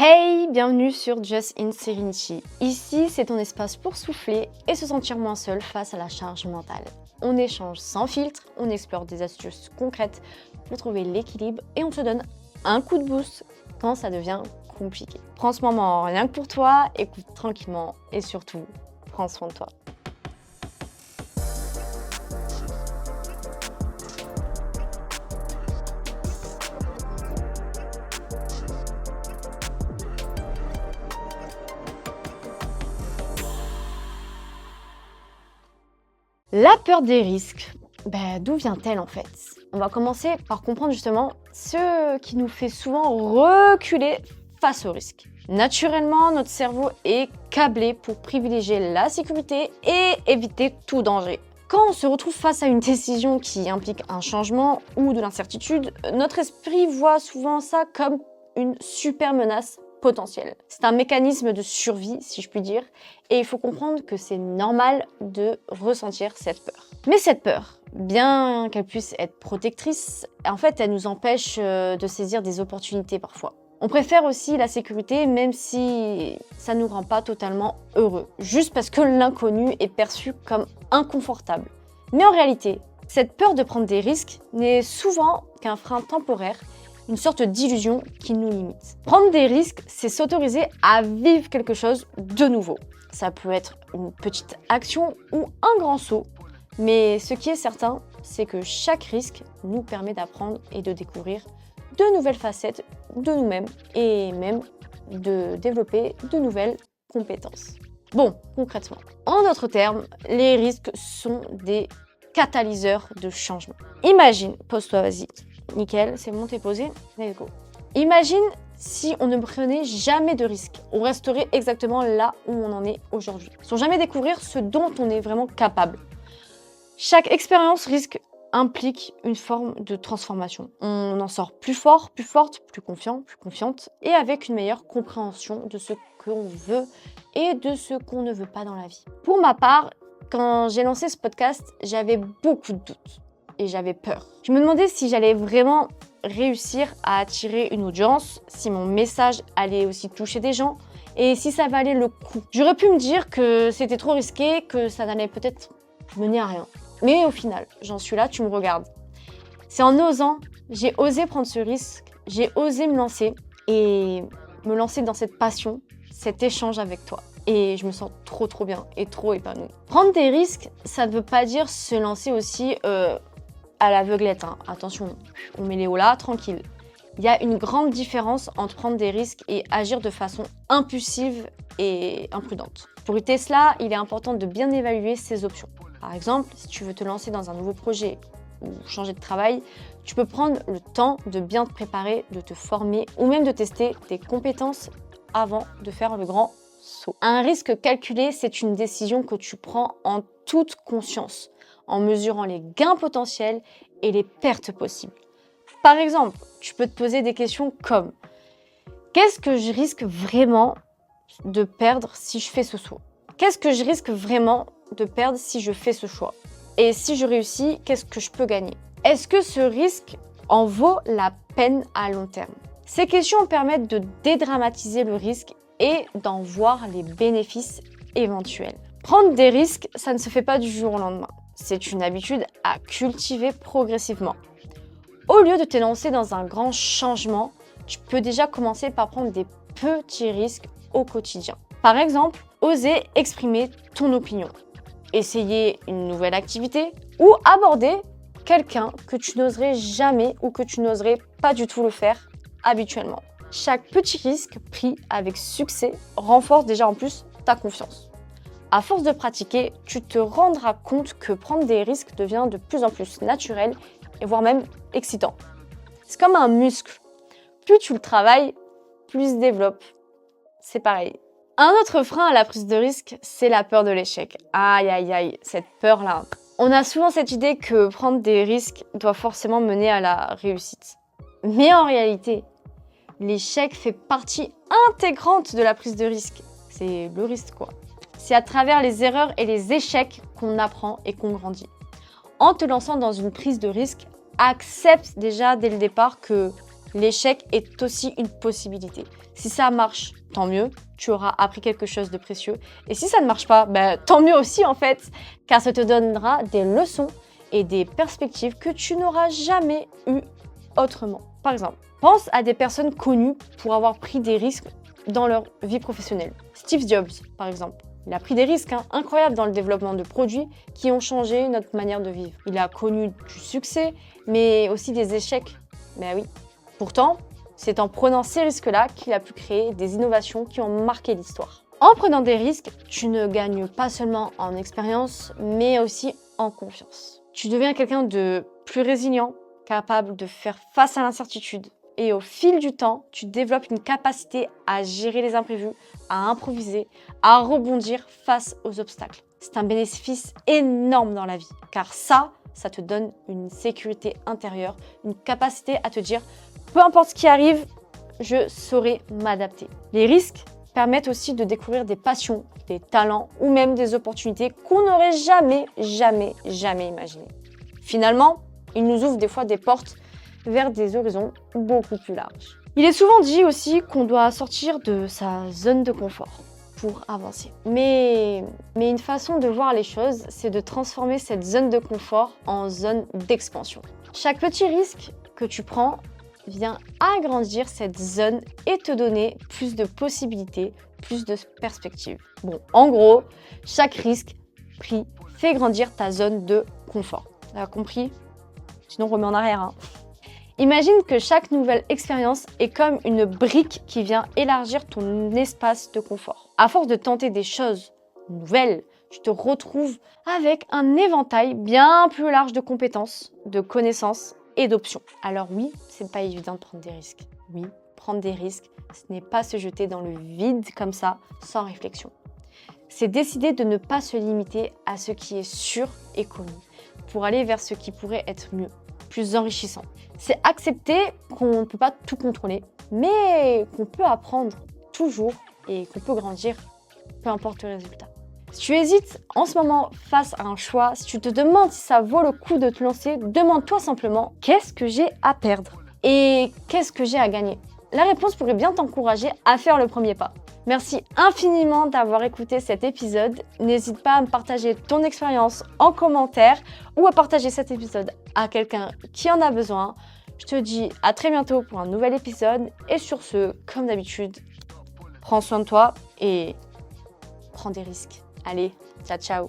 Hey, bienvenue sur Just in Serenity. Ici, c'est ton espace pour souffler et se sentir moins seul face à la charge mentale. On échange sans filtre, on explore des astuces concrètes pour trouver l'équilibre et on te donne un coup de boost quand ça devient compliqué. Prends ce moment rien que pour toi, écoute tranquillement et surtout, prends soin de toi. La peur des risques, d'où vient-elle en fait? On va commencer par comprendre justement ce qui nous fait souvent reculer face aux risques. Naturellement, notre cerveau est câblé pour privilégier la sécurité et éviter tout danger. Quand on se retrouve face à une décision qui implique un changement ou de l'incertitude, notre esprit voit souvent ça comme une super menace potentielle. C'est un mécanisme de survie, si je puis dire, et il faut comprendre que c'est normal de ressentir cette peur. Mais cette peur, bien qu'elle puisse être protectrice, en fait, elle nous empêche de saisir des opportunités parfois. On préfère aussi la sécurité, même si ça ne nous rend pas totalement heureux, juste parce que l'inconnu est perçu comme inconfortable. Mais en réalité, cette peur de prendre des risques n'est souvent qu'un frein temporaire, une sorte d'illusion qui nous limite. Prendre des risques, c'est s'autoriser à vivre quelque chose de nouveau. Ça peut être une petite action ou un grand saut, mais ce qui est certain, c'est que chaque risque nous permet d'apprendre et de découvrir de nouvelles facettes de nous-mêmes et même de développer de nouvelles compétences. Bon, concrètement, en d'autres termes, les risques sont des catalyseurs de changement. Imagine, pose-toi, vas-y. Nickel, c'est bon, t'es posé, let's go. Imagine si on ne prenait jamais de risques. On resterait exactement là où on en est aujourd'hui, sans jamais découvrir ce dont on est vraiment capable. Chaque expérience risque implique une forme de transformation. On en sort plus fort, plus forte, plus confiant, plus confiante, et avec une meilleure compréhension de ce qu'on veut et de ce qu'on ne veut pas dans la vie. Pour ma part, quand j'ai lancé ce podcast, j'avais beaucoup de doutes. Et j'avais peur. Je me demandais si j'allais vraiment réussir à attirer une audience, si mon message allait aussi toucher des gens et si ça valait le coup. J'aurais pu me dire que c'était trop risqué, que ça n'allait peut-être mener à rien. Mais au final, j'en suis là, tu me regardes. C'est en osant, j'ai osé prendre ce risque, j'ai osé me lancer et me lancer dans cette passion, cet échange avec toi. Et je me sens trop bien et trop épanouie. Prendre des risques, ça ne veut pas dire se lancer aussi à l'aveuglette, hein. Attention, on met les hauts là, tranquille. Il y a une grande différence entre prendre des risques et agir de façon impulsive et imprudente. Pour éviter cela, il est important de bien évaluer ses options. Par exemple, si tu veux te lancer dans un nouveau projet ou changer de travail, tu peux prendre le temps de bien te préparer, de te former ou même de tester tes compétences avant de faire le grand saut. Un risque calculé, c'est une décision que tu prends en toute conscience, en mesurant les gains potentiels et les pertes possibles. Par exemple, tu peux te poser des questions comme « Qu'est-ce que je risque vraiment de perdre si je fais ce saut? Qu'est-ce que je risque vraiment de perdre si je fais ce choix? Et si je réussis, qu'est-ce que je peux gagner? Est-ce que ce risque en vaut la peine à long terme ?» Ces questions permettent de dédramatiser le risque et d'en voir les bénéfices éventuels. Prendre des risques, ça ne se fait pas du jour au lendemain. C'est une habitude à cultiver progressivement. Au lieu de te lancer dans un grand changement, tu peux déjà commencer par prendre des petits risques au quotidien. Par exemple, oser exprimer ton opinion, essayer une nouvelle activité ou aborder quelqu'un que tu n'oserais jamais ou que tu n'oserais pas du tout le faire habituellement. Chaque petit risque pris avec succès renforce déjà en plus ta confiance. À force de pratiquer, tu te rendras compte que prendre des risques devient de plus en plus naturel et voire même excitant. C'est comme un muscle. Plus tu le travailles, plus il se développe. C'est pareil. Un autre frein à la prise de risque, c'est la peur de l'échec. Aïe aïe aïe, cette peur-là. On a souvent cette idée que prendre des risques doit forcément mener à la réussite. Mais en réalité, l'échec fait partie intégrante de la prise de risque. C'est le risque quoi. C'est à travers les erreurs et les échecs qu'on apprend et qu'on grandit. En te lançant dans une prise de risque, accepte déjà dès le départ que L'échec est aussi une possibilité. Si ça marche, tant mieux, tu auras appris quelque chose de précieux. Et si ça ne marche pas, tant mieux aussi en fait, car ça te donnera des leçons et des perspectives que tu n'auras jamais eues autrement. Par exemple, pense à des personnes connues pour avoir pris des risques dans leur vie professionnelle. Steve Jobs, par exemple. Il a pris des risques incroyables dans le développement de produits qui ont changé notre manière de vivre. Il a connu du succès, mais aussi des échecs. Mais oui. Pourtant, c'est en prenant ces risques-là qu'il a pu créer des innovations qui ont marqué l'histoire. En prenant des risques, tu ne gagnes pas seulement en expérience, mais aussi en confiance. Tu deviens quelqu'un de plus résilient, capable de faire face à l'incertitude. Et au fil du temps, tu développes une capacité à gérer les imprévus, à improviser, à rebondir face aux obstacles. C'est un bénéfice énorme dans la vie, car ça te donne une sécurité intérieure, une capacité à te dire « peu importe ce qui arrive, je saurai m'adapter ». Les risques permettent aussi de découvrir des passions, des talents ou même des opportunités qu'on n'aurait jamais imaginées. Finalement, ils nous ouvrent des fois des portes vers des horizons beaucoup plus larges. Il est souvent dit aussi qu'on doit sortir de sa zone de confort pour avancer. Mais une façon de voir les choses, c'est de transformer cette zone de confort en zone d'expansion. Chaque petit risque que tu prends vient agrandir cette zone et te donner plus de possibilités, plus de perspectives. Bon, en gros, chaque risque pris fait grandir ta zone de confort. T'as compris? Sinon, remets en arrière. Imagine que chaque nouvelle expérience est comme une brique qui vient élargir ton espace de confort. À force de tenter des choses nouvelles, tu te retrouves avec un éventail bien plus large de compétences, de connaissances et d'options. Alors oui, c'est pas évident de prendre des risques. Oui, prendre des risques, ce n'est pas se jeter dans le vide comme ça, sans réflexion. C'est décider de ne pas se limiter à ce qui est sûr et connu, pour aller vers ce qui pourrait être mieux, plus enrichissant. C'est accepter qu'on ne peut pas tout contrôler, mais qu'on peut apprendre toujours et qu'on peut grandir, peu importe le résultat. Si tu hésites en ce moment face à un choix, si tu te demandes si ça vaut le coup de te lancer, demande-toi simplement qu'est-ce que j'ai à perdre et qu'est-ce que j'ai à gagner. La réponse pourrait bien t'encourager à faire le premier pas. Merci infiniment d'avoir écouté cet épisode. N'hésite pas à me partager ton expérience en commentaire ou à partager cet épisode à quelqu'un qui en a besoin. Je te dis à très bientôt pour un nouvel épisode et sur ce, comme d'habitude, prends soin de toi et prends des risques. Allez, ciao ciao.